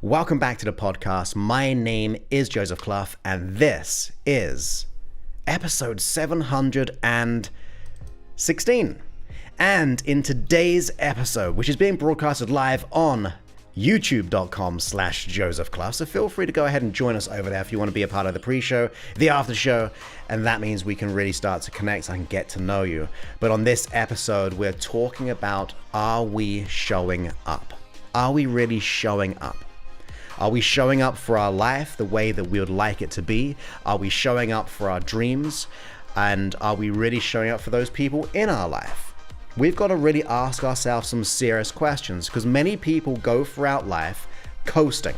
Welcome back to the podcast. My name is Joseph Clough, and this is episode 716. And in today's episode, which is being broadcasted live on youtube.com/Joseph Clough, so feel free to go ahead and join us over there if you want to be a part of the pre-show, the after show, and that means we can really start to connect and get to know you. But on this episode, we're talking about, are we showing up? Are we really showing up? Are we showing up for our life the way that we would like it to be? Are we showing up for our dreams? And are we really showing up for those people in our life? We've got to really ask ourselves some serious questions, because many people go throughout life coasting.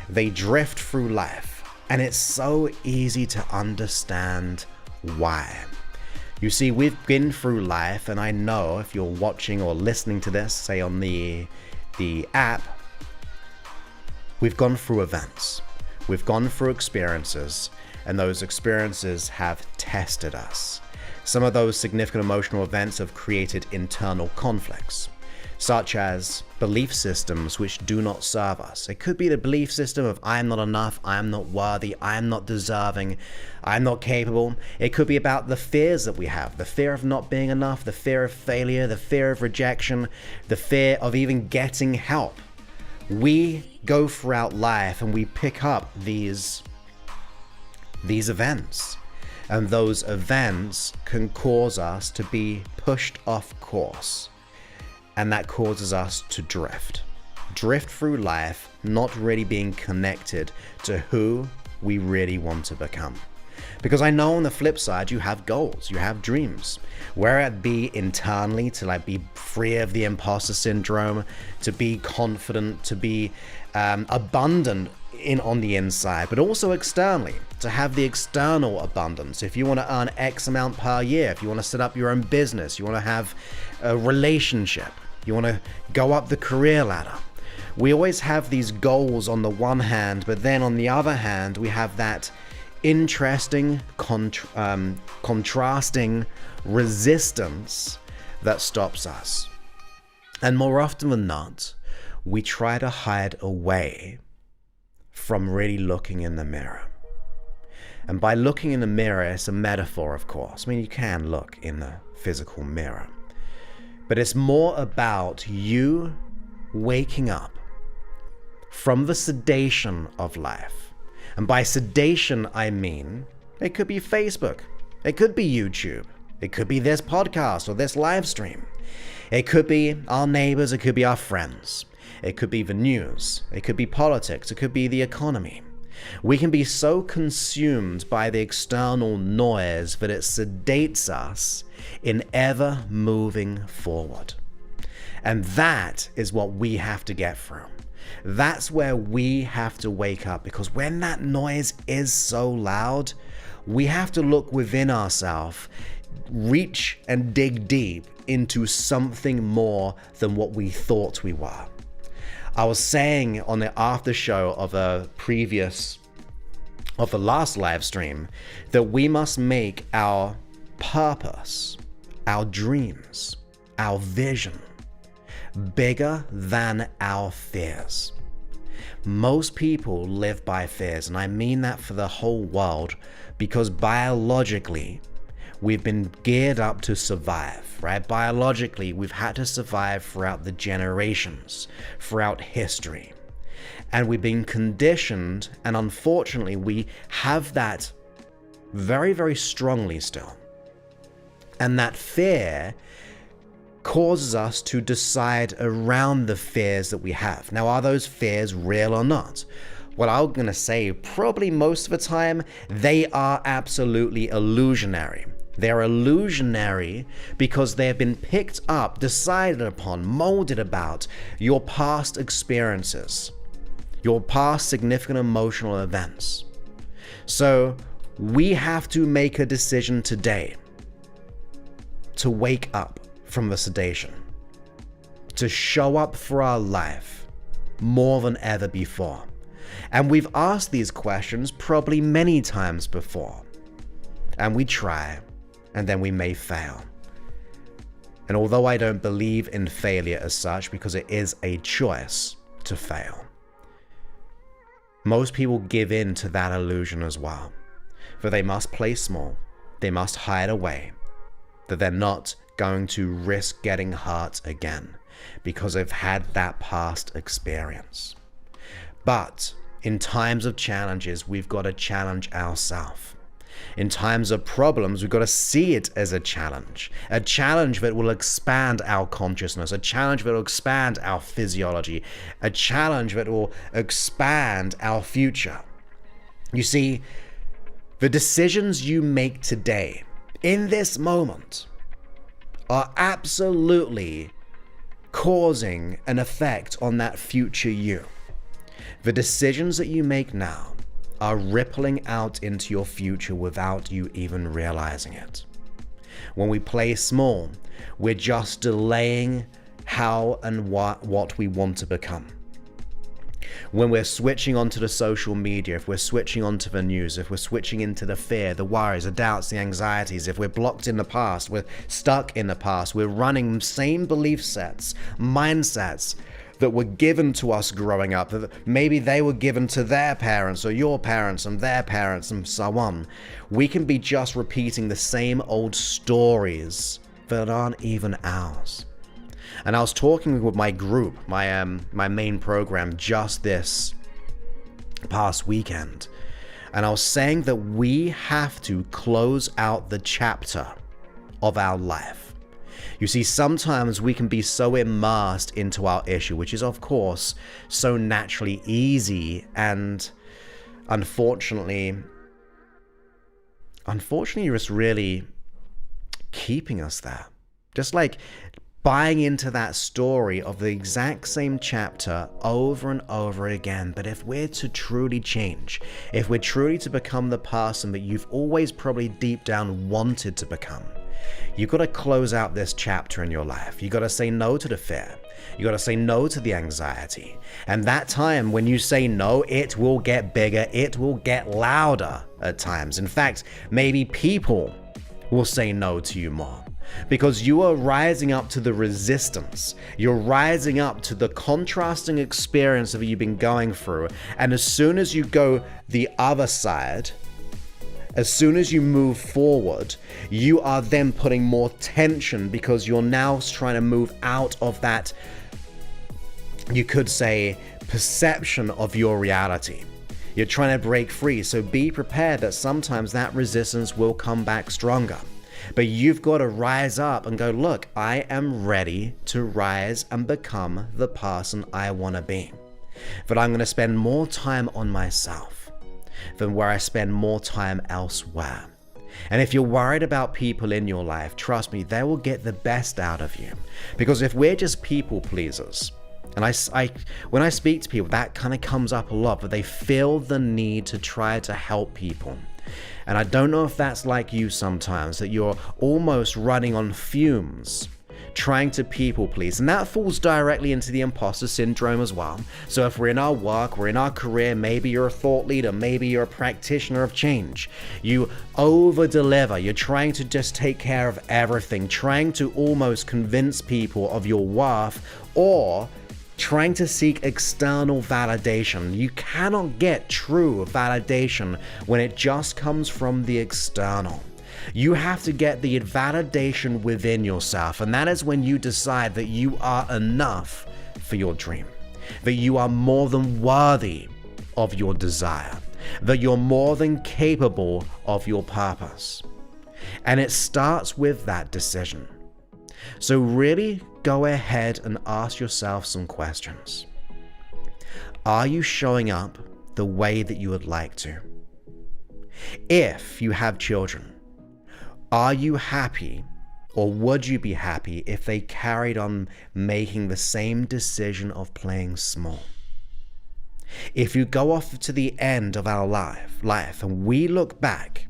They drift through life, and it's so easy to understand why. You see, we've been through life, and I know if you're watching or listening to this, say on the app, we've gone through events, we've gone through experiences, and those experiences have tested us. Some of those significant emotional events have created internal conflicts, such as belief systems which do not serve us. It could be the belief system of I am not enough, I am not worthy, I am not deserving, I am not capable. It could be about the fears that we have, the fear of not being enough, the fear of failure, the fear of rejection, the fear of even getting help. We go throughout life and we pick up these events, and those events can cause us to be pushed off course, and that causes us to drift through life, not really being connected to who we really want to become. Because I know on the flip side, you have goals, you have dreams, where it be internally to be free of the imposter syndrome, to be confident, to be abundant on the inside, but also externally, to have the external abundance. If you want to earn X amount per year, if you want to set up your own business, you want to have a relationship, you want to go up the career ladder. We always have these goals on the one hand, but then on the other hand, we have that interesting, contrasting resistance that stops us. And more often than not, we try to hide away from really looking in the mirror. And by looking in the mirror, it's a metaphor, of course. I mean, you can look in the physical mirror, but it's more about you waking up from the sedation of life. And by sedation, I mean, it could be Facebook, it could be YouTube, it could be this podcast or this live stream. It could be our neighbors, it could be our friends. It could be the news, it could be politics, it could be the economy. We can be so consumed by the external noise that it sedates us in ever moving forward. And that is what we have to get through. That's where we have to wake up, because when that noise is so loud, we have to look within ourselves, reach and dig deep into something more than what we thought we were. I was saying on the after show of the last live stream that we must make our purpose, our dreams, our vision bigger than our fears. Most people live by fears, and I mean that for the whole world, because biologically, we've been geared up to survive, right? Biologically, we've had to survive throughout the generations, throughout history. And we've been conditioned, and unfortunately, we have that very, very strongly still. And that fear causes us to decide around the fears that we have. Now, are those fears real or not? Well, I'm going to say probably most of the time, they are absolutely illusionary. They're illusionary because they have been picked up, decided upon, molded about your past experiences, your past significant emotional events. So we have to make a decision today to wake up from the sedation, to show up for our life more than ever before. And we've asked these questions probably many times before, and we try, and then we may fail. And although I don't believe in failure as such, because it is a choice to fail, Most people give in to that illusion as well. For they must play small, they must hide away, that they're not going to risk getting hurt again because they've had that past experience. But in times of challenges, we've got to challenge ourselves. In times of problems, we've got to see it as a challenge that will expand our consciousness, a challenge that will expand our physiology, a challenge that will expand our future. You see, the decisions you make today, in this moment, are absolutely causing an effect on that future you. The decisions that you make now are rippling out into your future without you even realizing it. When we play small, we're just delaying how and what we want to become. When we're switching onto the social media, if we're switching onto the news, if we're switching into the fear, the worries, the doubts, the anxieties, if we're blocked in the past, we're stuck in the past, we're running same belief sets, mindsets that were given to us growing up, that maybe they were given to their parents or your parents and their parents and so on. We can be just repeating the same old stories that aren't even ours. And I was talking with my group, my main program, just this past weekend, and I was saying that we have to close out the chapter of our life. You see, sometimes we can be so immersed into our issue, which is, of course, so naturally easy, and unfortunately, just really keeping us there. Just like buying into that story of the exact same chapter over and over again. But if we're to truly change, if we're truly to become the person that you've always probably deep down wanted to become, you've got to close out this chapter in your life. You've got to say no to the fear. You've got to say no to the anxiety. And that time when you say no, it will get bigger. It will get louder at times. In fact, maybe people will say no to you more, because you are rising up to the resistance. You're rising up to the contrasting experience that you've been going through. And as soon as you go the other side, as soon as you move forward, you are then putting more tension, because you're now trying to move out of that, you could say, perception of your reality. You're trying to break free. So be prepared that sometimes that resistance will come back stronger. But you've got to rise up and go, look, I am ready to rise and become the person I want to be. But I'm going to spend more time on myself than where I spend more time elsewhere. And if you're worried about people in your life, trust me, they will get the best out of you. Because if we're just people pleasers, and when I speak to people, that kind of comes up a lot, but they feel the need to try to help people. And I don't know if that's like you sometimes, that you're almost running on fumes, trying to people please. And that falls directly into the imposter syndrome as well. So if we're in our work, we're in our career, maybe you're a thought leader, maybe you're a practitioner of change. You over-deliver. You're trying to just take care of everything, trying to almost convince people of your worth, or trying to seek external validation. You cannot get true validation when it just comes from the external. You have to get the validation within yourself, and that is when you decide that you are enough for your dream, that you are more than worthy of your desire, that you're more than capable of your purpose. And it starts with that decision. So really go ahead and ask yourself some questions. Are you showing up the way that you would like to? If you have children, are you happy, or would you be happy if they carried on making the same decision of playing small? If you go off to the end of our life and we look back,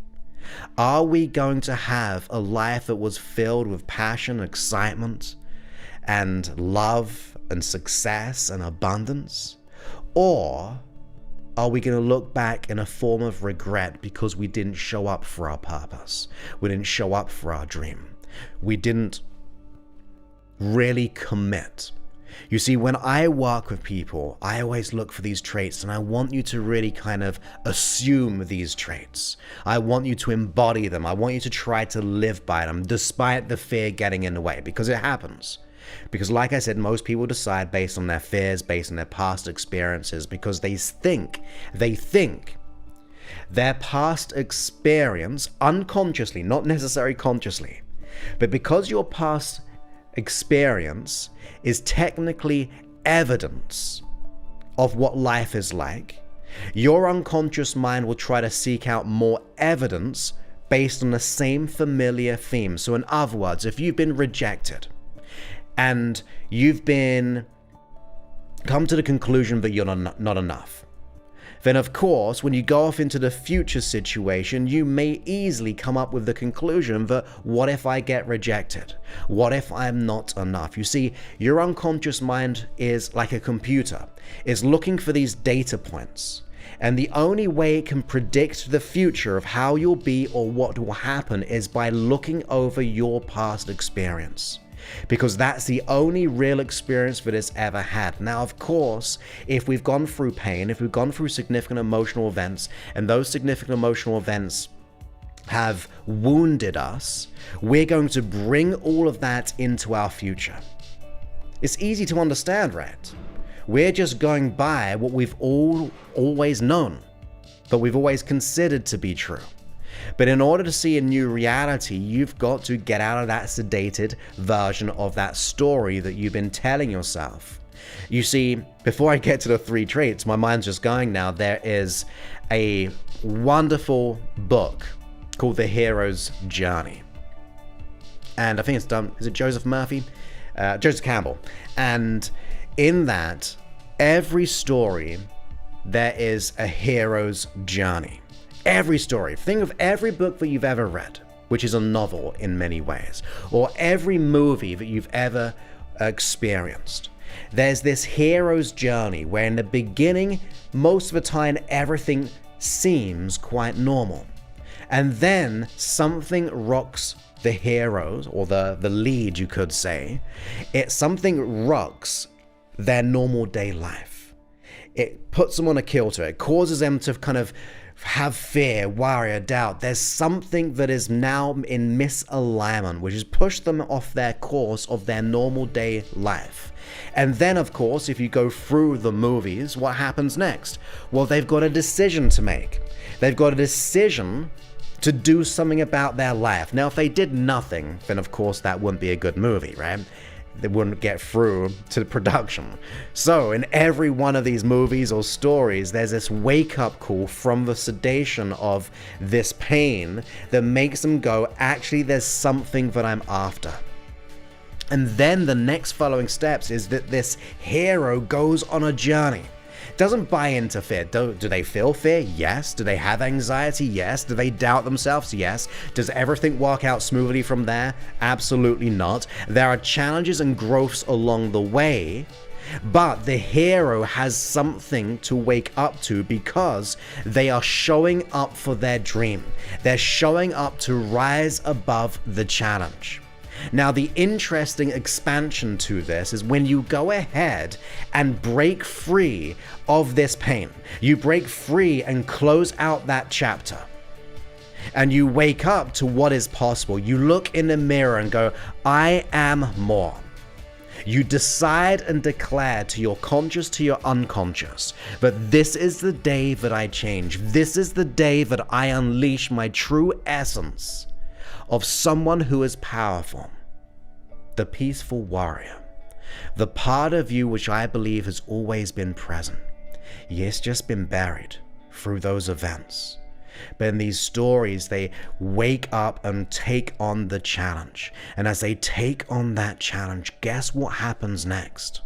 are we going to have a life that was filled with passion, excitement, and love, and success, and abundance? Or are we going to look back in a form of regret because we didn't show up for our purpose? We didn't show up for our dream. We didn't really commit. You see, when I work with people, I always look for these traits, and I want you to really kind of assume these traits. I want you to embody them. I want you to try to live by them, despite the fear getting in the way, because it happens. Because like I said, most people decide based on their fears, based on their past experiences, because they think their past experience, unconsciously, not necessarily consciously, but because your past experience is technically evidence of what life is like, your unconscious mind will try to seek out more evidence based on the same familiar theme. So in other words, if you've been rejected and you've come to the conclusion that you're not enough, then of course, when you go off into the future situation, you may easily come up with the conclusion that, what if I get rejected? What if I'm not enough? You see, your unconscious mind is like a computer. It's looking for these data points. And the only way it can predict the future of how you'll be or what will happen is by looking over your past experience. Because that's the only real experience that it's ever had. Now, of course, if we've gone through pain, if we've gone through significant emotional events, and those significant emotional events have wounded us, we're going to bring all of that into our future. It's easy to understand, right? We're just going by what we've always known, but we've always considered to be true. But in order to see a new reality, you've got to get out of that sedated version of that story that you've been telling yourself. You see, before I get to the 3 traits, my mind's just going now, there is a wonderful book called The Hero's Journey. And I think it's done, is it Joseph Murphy? Joseph Campbell. And in that, every story, there is a hero's journey. Every story. Think of every book that you've ever read, which is a novel in many ways, or every movie that you've ever experienced. There's this hero's journey where in the beginning, most of the time, everything seems quite normal. And then something rocks the heroes, or the lead, you could say. Something rocks their normal day life. It puts them on a kilter. It causes them to kind of have fear, worry, or doubt. There's something that is now in misalignment, which has pushed them off their course of their normal day life. And then, of course, if you go through the movies, what happens next? Well, they've got a decision to make. They've got a decision to do something about their life. Now, if they did nothing, then of course that wouldn't be a good movie, right? They wouldn't get through to the production. So in every one of these movies or stories, there's this wake-up call from the sedation of this pain that makes them go, actually, there's something that I'm after. And then the next following steps is that this hero goes on a journey. Doesn't buy into fear. Do they feel fear? Yes. Do they have anxiety? Yes. Do they doubt themselves? Yes. Does everything work out smoothly from there? Absolutely not. There are challenges and growths along the way, but the hero has something to wake up to because they are showing up for their dream. They're showing up to rise above the challenge. Now, the interesting expansion to this is when you go ahead and break free of this pain, you break free and close out that chapter, and you wake up to what is possible. You look in the mirror and go, I am more. You decide and declare to your conscious, to your unconscious, but this is the day that I change. This is the day that I unleash my true essence of someone who is powerful, the peaceful warrior, the part of you which I believe has always been present, yes, just been buried through those events. But in these stories, they wake up and take on the challenge. And as they take on that challenge, guess what happens next?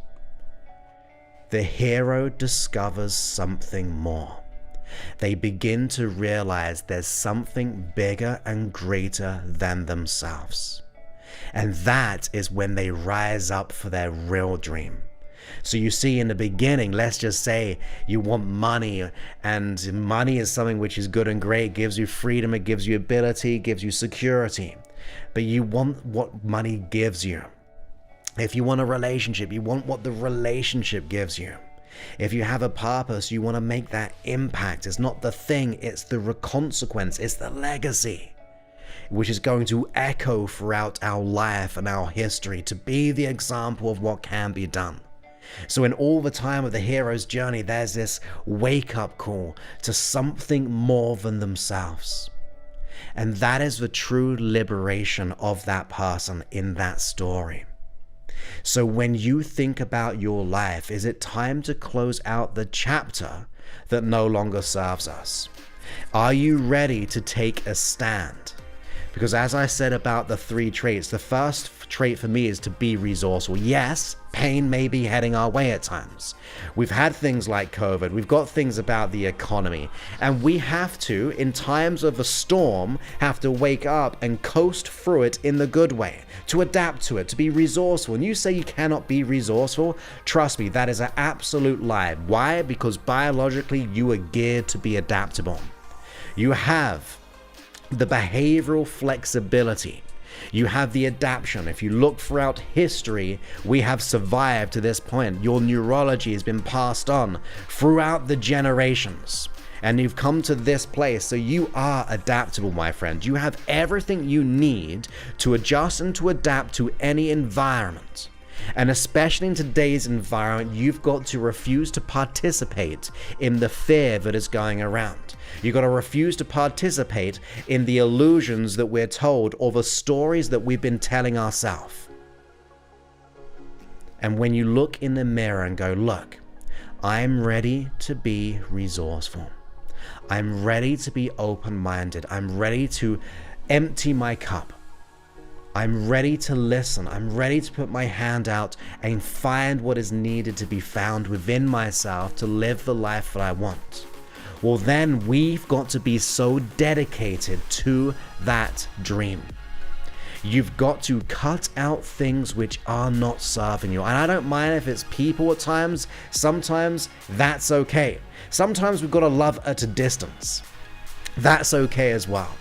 The hero discovers something more. They begin to realize there's something bigger and greater than themselves. And that is when they rise up for their real dream. So you see, in the beginning, let's just say you want money, and money is something which is good and great. It gives you freedom, it gives you ability, it gives you security. But you want what money gives you. If you want a relationship, you want what the relationship gives you. If you have a purpose, you want to make that impact. It's not the thing, it's the consequence, it's the legacy, which is going to echo throughout our life and our history to be the example of what can be done. So in all the time of the hero's journey, there's this wake-up call to something more than themselves. And that is the true liberation of that person in that story. So when you think about your life, is it time to close out the chapter that no longer serves us? Are you ready to take a stand? Because as I said about the 3 traits, the first trait for me is to be resourceful. Yes, pain may be heading our way at times. We've had things like COVID, we've got things about the economy, and we have to, in times of a storm, have to wake up and coast through it in the good way, to adapt to it, to be resourceful. And you say you cannot be resourceful? Trust me, that is an absolute lie. Why? Because biologically, you are geared to be adaptable. You have the behavioral flexibility. You have the adaptation. If you look throughout history, we have survived to this point. Your neurology has been passed on throughout the generations, and you've come to this place. So you are adaptable, my friend. You have everything you need to adjust and to adapt to any environment. And especially in today's environment, you've got to refuse to participate in the fear that is going around. You've got to refuse to participate in the illusions that we're told or the stories that we've been telling ourselves. And when you look in the mirror and go, look, I'm ready to be resourceful. I'm ready to be open-minded. I'm ready to empty my cup. I'm ready to listen. I'm ready to put my hand out and find what is needed to be found within myself to live the life that I want. Well, then we've got to be so dedicated to that dream. You've got to cut out things which are not serving you. And I don't mind if it's people at times. Sometimes that's okay. Sometimes we've got to love at a distance. That's okay as well.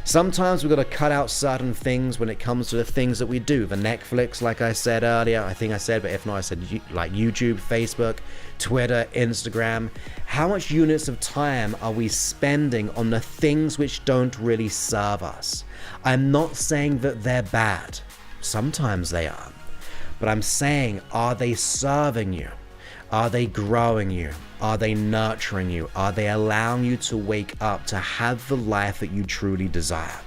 Sometimes we've got to cut out certain things when it comes to the things that we do. The Netflix, like I said earlier, I think I said, but if not, I said like YouTube, Facebook, Twitter, Instagram. How much units of time are we spending on the things which don't really serve us? I'm not saying that they're bad. Sometimes they are. But I'm saying, are they serving you? Are they growing you? Are they nurturing you? Are they allowing you to wake up to have the life that you truly desire?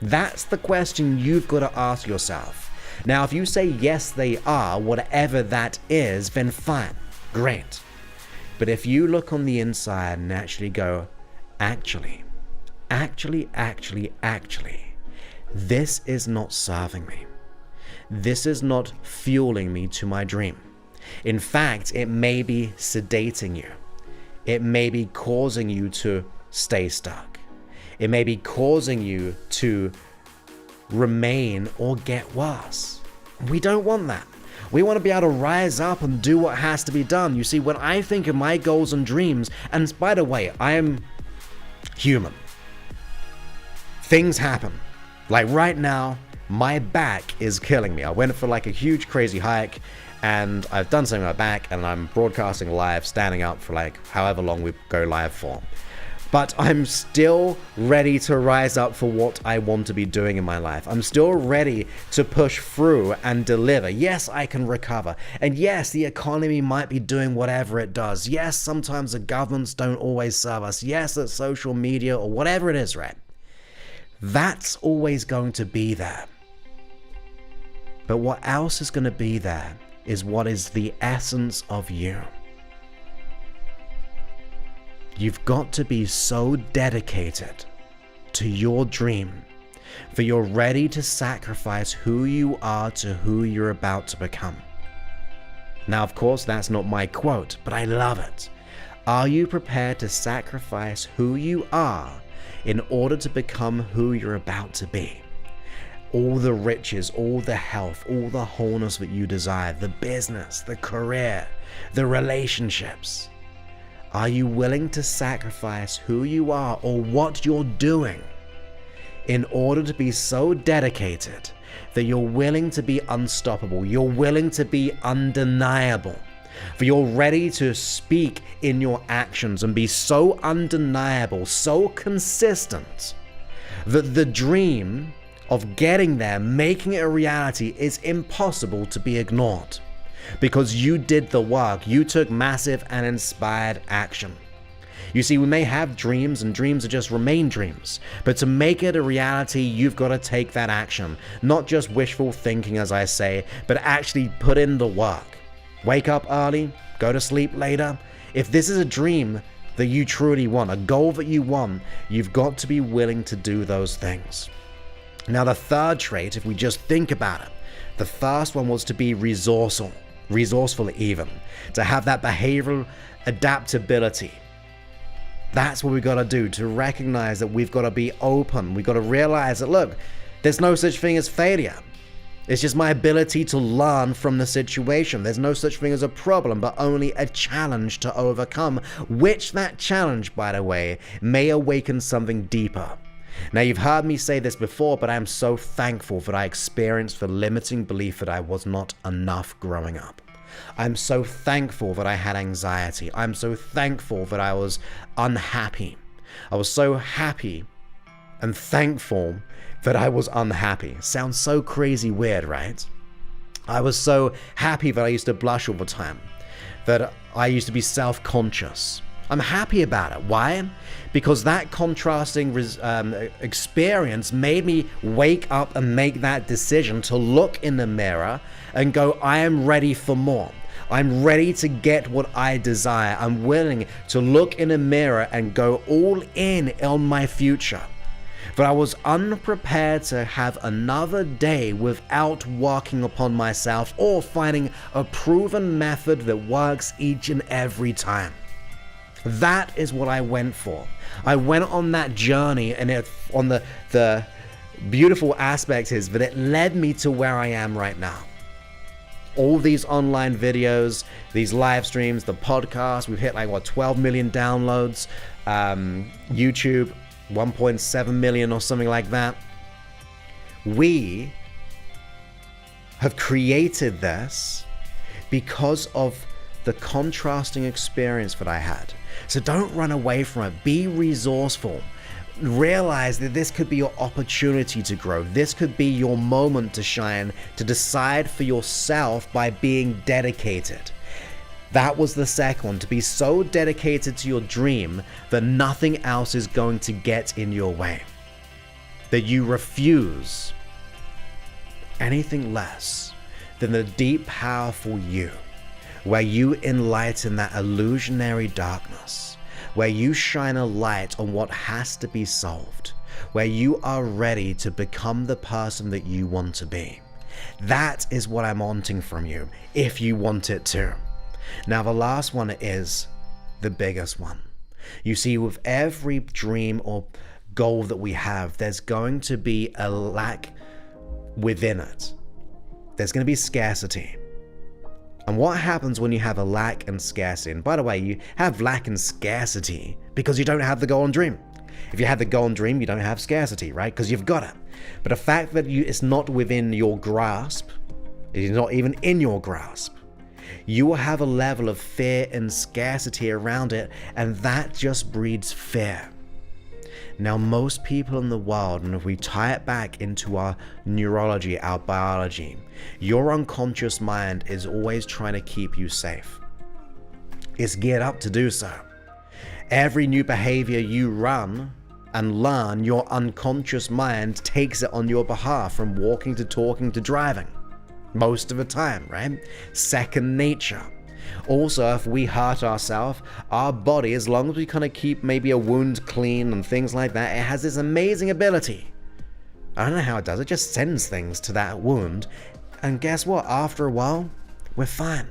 That's the question you've got to ask yourself. Now, if you say yes, they are, whatever that is, then fine, great. But if you look on the inside and actually go, actually, this is not serving me. This is not fueling me to my dream. In fact, it may be sedating you. It may be causing you to stay stuck. It may be causing you to remain or get worse. We don't want that. We want to be able to rise up and do what has to be done. You see, when I think of my goals and dreams, and by the way, I am human. Things happen. Like right now, my back is killing me. I went for like a huge crazy hike, and I've done something on my back, and I'm broadcasting live, standing up for like however long we go live for. But I'm still ready to rise up for what I want to be doing in my life. I'm still ready to push through and deliver. Yes, I can recover. And yes, the economy might be doing whatever it does. Yes, sometimes the governments don't always serve us. Yes, it's social media or whatever it is, right? That's always going to be there. But what else is going to be there is what is the essence of you. You've got to be so dedicated to your dream that you're ready to sacrifice who you are to who you're about to become. Now, of course, that's not my quote, but I love it. Are you prepared to sacrifice who you are in order to become who you're about to be? All the riches, all the health, all the wholeness that you desire, the business, the career, the relationships. Are you willing to sacrifice who you are or what you're doing in order to be so dedicated that you're willing to be unstoppable, you're willing to be undeniable, for you're ready to speak in your actions and be so undeniable, so consistent, that the dream of getting there, making it a reality, is impossible to be ignored. Because you did the work, you took massive and inspired action. You see, we may have dreams, and dreams are just remain dreams, but to make it a reality, you've got to take that action. Not just wishful thinking, as I say, but actually put in the work. Wake up early, go to sleep later. If this is a dream that you truly want, a goal that you want, you've got to be willing to do those things. Now, the third trait, if we just think about it, the first one was to be resourceful even, to have that behavioral adaptability. That's what we got to do, to recognize that we've got to be open. We've got to realize that, look, there's no such thing as failure. It's just my ability to learn from the situation. There's no such thing as a problem, but only a challenge to overcome, which that challenge, by the way, may awaken something deeper. Now, you've heard me say this before, but I am so thankful that I experienced the limiting belief that I was not enough growing up. I'm so thankful that I had anxiety. I'm so thankful that I was unhappy. I was so happy and thankful that I was unhappy. Sounds so crazy weird, right? I was so happy that I used to blush all the time, that I used to be self-conscious. I'm happy about it. Why? Because that contrasting experience made me wake up and make that decision to look in the mirror and go, I am ready for more. I'm ready to get what I desire. I'm willing to look in a mirror and go all in on my future. But I was unprepared to have another day without working upon myself or finding a proven method that works each and every time. That is what I went for. I went on that journey, and the beautiful aspect is that it led me to where I am right now. All these online videos, these live streams, the podcast, we've hit 12 million downloads. YouTube, 1.7 million or something like that. We have created this because of the contrasting experience that I had. So don't run away from it. Be resourceful. Realize that this could be your opportunity to grow. This could be your moment to shine, to decide for yourself by being dedicated. That was the second one, to be so dedicated to your dream that nothing else is going to get in your way. That you refuse anything less than the deep, powerful you, where you enlighten that illusionary darkness, where you shine a light on what has to be solved, where you are ready to become the person that you want to be. That is what I'm wanting from you, if you want it too. Now, the last one is the biggest one. You see, with every dream or goal that we have, there's going to be a lack within it. There's going to be scarcity. And what happens when you have a lack and scarcity? And by the way, you have lack and scarcity because you don't have the goal and dream. If you have the goal and dream, you don't have scarcity, right? Because you've got it. But the fact that it's not within your grasp, it is not even in your grasp, you will have a level of fear and scarcity around it, and that just breeds fear. Now, most people in the world, and if we tie it back into our neurology, our biology, your unconscious mind is always trying to keep you safe. It's geared up to do so. Every new behavior you run and learn, your unconscious mind takes it on your behalf, from walking to talking to driving. Most of the time, right? Second nature. Also, if we hurt ourselves, our body, as long as we kind of keep maybe a wound clean and things like that, it has this amazing ability. I don't know how it does. It just sends things to that wound. And guess what? After a while, we're fine.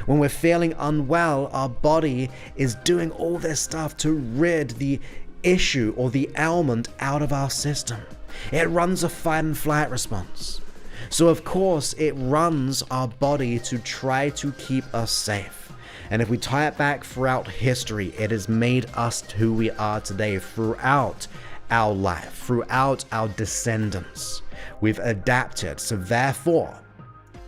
When we're feeling unwell, our body is doing all this stuff to rid the issue or the ailment out of our system. It runs a fight and flight response. So of course, it runs our body to try to keep us safe. And if we tie it back throughout history, it has made us who we are today throughout our life, throughout our descendants. We've adapted. So therefore,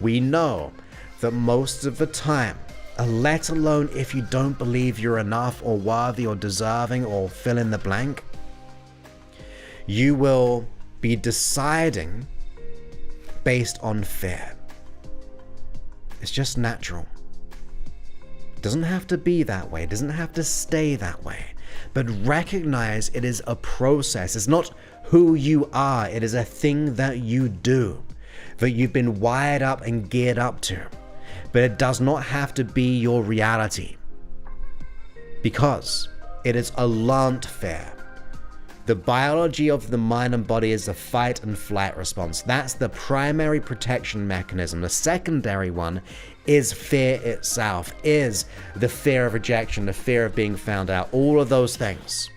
we know that most of the time, let alone if you don't believe you're enough or worthy or deserving or fill in the blank, you will be deciding based on fear. It's just natural. It doesn't have to be that way. It doesn't have to stay that way. But recognize it is a process. It's not who you are. It is a thing that you do, that you've been wired up and geared up to. But it does not have to be your reality, because it is a learned fear. The biology of the mind and body is the fight and flight response. That's the primary protection mechanism. The secondary one is fear itself, is the fear of rejection, the fear of being found out, all of those things.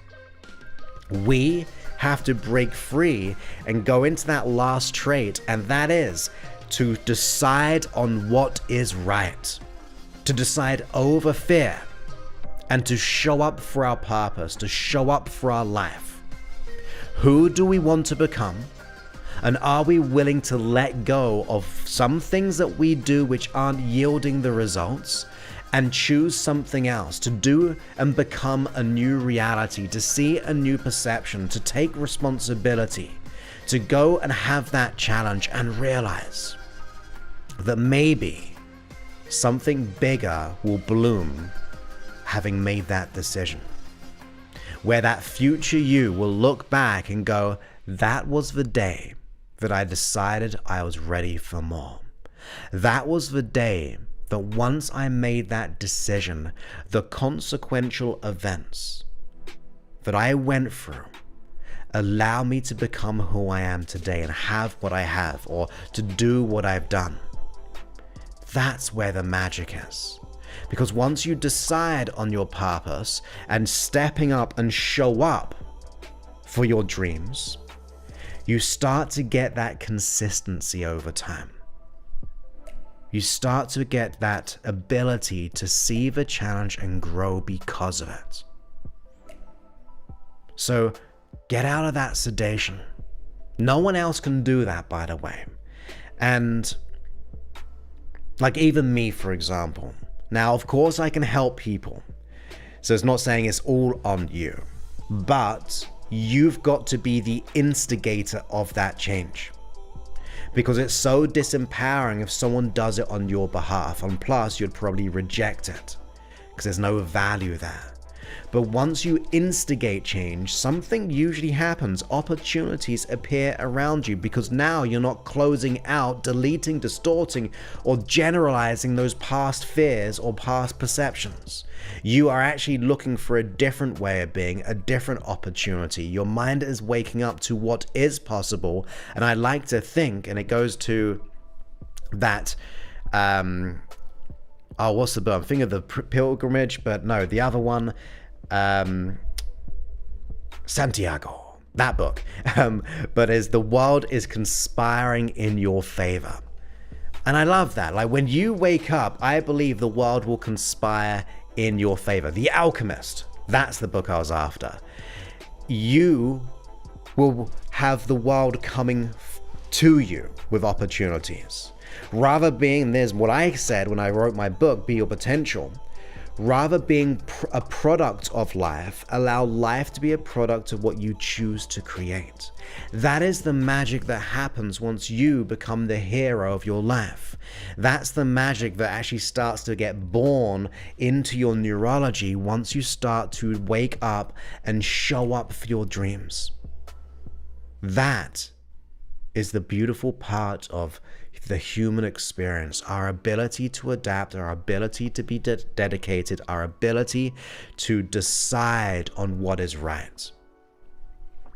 We have to break free and go into that last trait, and that is to decide on what is right, to decide over fear, and to show up for our purpose, to show up for our life. Who do we want to become? And are we willing to let go of some things that we do which aren't yielding the results and choose something else, to do and become a new reality, to see a new perception, to take responsibility, to go and have that challenge and realize that maybe something bigger will bloom having made that decision? Where that future you will look back and go, that was the day that I decided I was ready for more. That was the day that once I made that decision, the consequential events that I went through allow me to become who I am today and have what I have, or to do what I've done. That's where the magic is. Because once you decide on your purpose and stepping up and show up for your dreams, you start to get that consistency over time. You start to get that ability to see the challenge and grow because of it. So get out of that sedation. No one else can do that, by the way. And like even me, for example. Now, of course, I can help people. So it's not saying it's all on you, but you've got to be the instigator of that change, because it's so disempowering if someone does it on your behalf. And plus, you'd probably reject it because there's no value there. But once you instigate change, something usually happens. Opportunities appear around you, because now you're not closing out, deleting, distorting, or generalizing those past fears or past perceptions. You are actually looking for a different way of being, a different opportunity. Your mind is waking up to what is possible. And I like to think, and it goes to that, what's the book? I'm thinking of the pilgrimage, but no, the other one, Santiago, that book, but as the world is conspiring in your favor. And I love that. Like when you wake up, I believe the world will conspire in your favor. The Alchemist, that's the book I was after. You will have the world coming to you with opportunities. Rather being, there's what I said when I wrote my book, Be Your Potential. Rather being a product of life, allow life to be a product of what you choose to create. That is the magic that happens once you become the hero of your life. That's the magic that actually starts to get born into your neurology once you start to wake up and show up for your dreams. That is the beautiful part of the human experience, our ability to adapt, our ability to be dedicated, our ability to decide on what is right.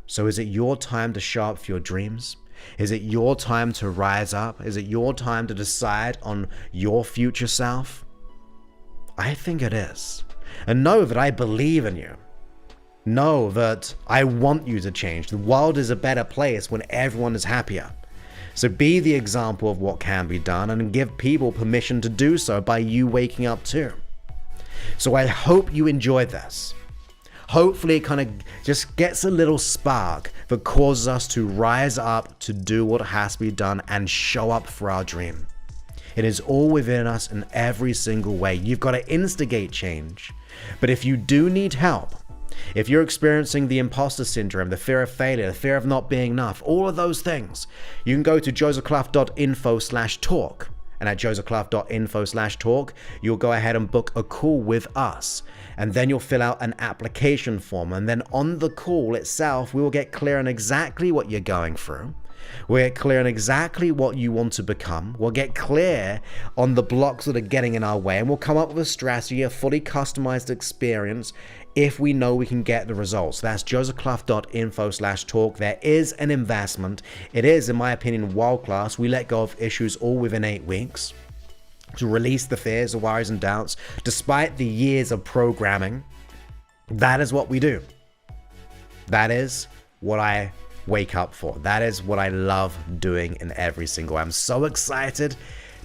So is it your time to show up for your dreams? Is it your time to rise up? Is it your time to decide on your future self? I think it is. And know that I believe in you. Know that I want you to change. The world is a better place when everyone is happier. So be the example of what can be done and give people permission to do so by you waking up too. So I hope you enjoyed this. Hopefully it kind of just gets a little spark that causes us to rise up, to do what has to be done, and show up for our dream. It is all within us in every single way. You've got to instigate change. But if you do need help, if you're experiencing the imposter syndrome, the fear of failure, the fear of not being enough, all of those things, you can go to josephclough.info/talk. And at josephclough.info/talk, you'll go ahead and book a call with us. And then you'll fill out an application form. And then on the call itself, we will get clear on exactly what you're going through. We'll get clear on exactly what you want to become. We'll get clear on the blocks that are getting in our way. And we'll come up with a strategy, a fully customized experience if we know we can get the results. That's josephclough.info/talk. There is an investment. It is, in my opinion, world class. We let go of issues all within 8 weeks to release the fears, the worries, and doubts. Despite the years of programming, that is what we do. That is what I wake up for. That is what I love doing in every single way. I'm so excited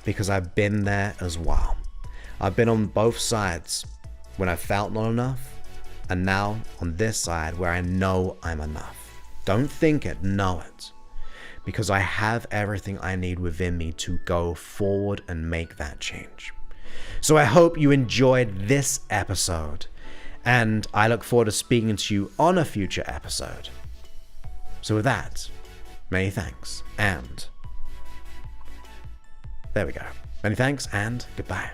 because I've been there as well. I've been on both sides when I felt not enough, and now on this side where I know I'm enough. Don't think it, know it. Because I have everything I need within me to go forward and make that change. So I hope you enjoyed this episode, and I look forward to speaking to you on a future episode. So with that, many thanks, and there we go. Many thanks, and goodbye.